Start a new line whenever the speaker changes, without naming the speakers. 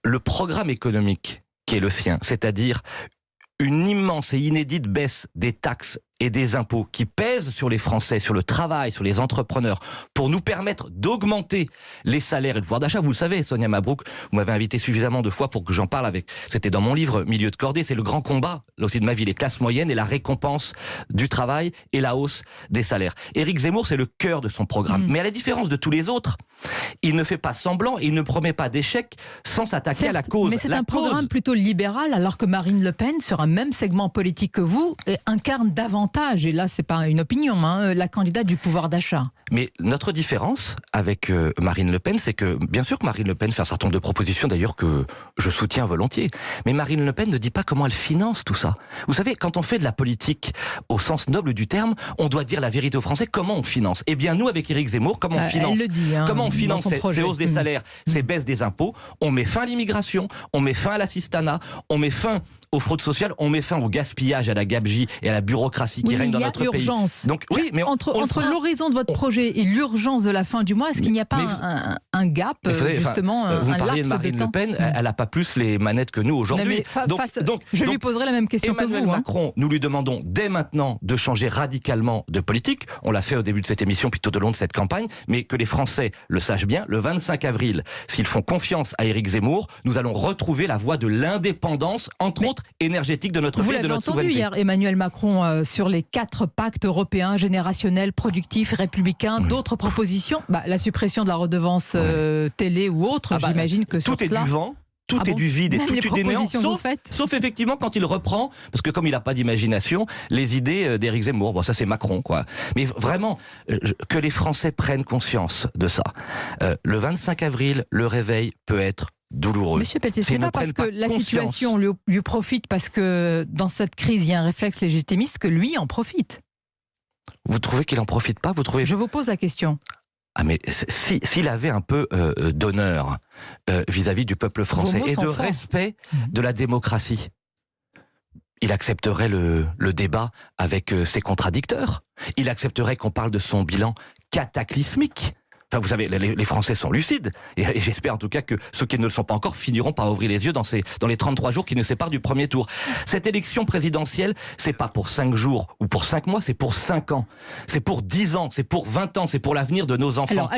le programme économique qui est le sien, c'est-à-dire une immense et inédite baisse des taxes et des impôts qui pèsent sur les Français, sur le travail, sur les entrepreneurs, pour nous permettre d'augmenter les salaires et le pouvoir d'achat. Vous le savez, Sonia Mabrouk, vous m'avez invité suffisamment de fois pour que j'en parle avec... C'était dans mon livre Milieu de cordée, c'est le grand combat, là aussi de ma vie, les classes moyennes et la récompense du travail et la hausse des salaires. Éric Zemmour, c'est le cœur de son programme. Mais à la différence de tous les autres, il ne fait pas semblant et il ne promet pas d'échec sans s'attaquer à la cause.
Mais c'est un programme plutôt libéral, alors que Marine Le Pen, sur un même segment politique que vous, incarne davantage, et là c'est pas une opinion, la candidate du pouvoir d'achat.
Mais notre différence avec Marine Le Pen, c'est que, bien sûr que Marine Le Pen fait un certain nombre de propositions, d'ailleurs que je soutiens volontiers, mais Marine Le Pen ne dit pas comment elle finance tout ça. Vous savez, quand on fait de la politique au sens noble du terme, on doit dire la vérité aux Français, comment on finance. Eh bien nous, avec Éric Zemmour, comment on finance,
elle le dit,
comment on finance ces hausses des salaires, ces baisses des impôts, on met fin à l'immigration, on met fin à l'assistanat, on met fin aux fraudes sociales, on met fin au gaspillage, à la gabegie et à la bureaucratie qui règne dans notre pays.
Urgence.
Donc oui, mais
entre l'horizon de votre projet et l'urgence de la fin du mois, est-ce qu'il n'y a pas un gap, justement,
vous
un
parliez de
laps de
Marine
temps
Le Pen, elle n'a pas plus les manettes que nous aujourd'hui.
Je lui poserai la même question que vous.
Emmanuel Macron, nous lui demandons dès maintenant de changer radicalement de politique. On l'a fait au début de cette émission, puis tout au long de cette campagne, mais que les Français le sachent bien, le 25 avril, s'ils font confiance à Éric Zemmour, nous allons retrouver la voie de l'indépendance, entre autres énergétique de notre pays et de notre souveraineté.
Vous l'avez entendu hier, Emmanuel Macron, sur les 4 pactes européens, générationnels, productifs, républicains, d'autres propositions, la suppression de la redevance télé ou autre, j'imagine que sur
tout est
cela...
du vent. Tout est du vide et tout est du néant, sauf effectivement quand il reprend, parce que comme il n'a pas d'imagination, les idées d'Éric Zemmour. Bon, ça c'est Macron, quoi. Mais vraiment, que les Français prennent conscience de ça. Le 25 avril, le réveil peut être douloureux.
Monsieur Pelletier, c'est pas parce que la situation lui profite, parce que dans cette crise, il y a un réflexe légitimiste, que lui en profite.
Vous trouvez qu'il en profite pas?
Je vous pose la question.
Ah mais s'il avait un peu d'honneur vis-à-vis du peuple français et de respect de la démocratie, il accepterait le débat avec ses contradicteurs. Il accepterait qu'on parle de son bilan cataclysmique. Enfin, vous savez, les Français sont lucides, et j'espère en tout cas que ceux qui ne le sont pas encore finiront par ouvrir les yeux dans les 33 jours qui nous séparent du premier tour. Cette élection présidentielle, c'est pas pour 5 jours ou pour 5 mois, c'est pour 5 ans. C'est pour 10 ans, c'est pour 20 ans, c'est pour l'avenir de nos enfants.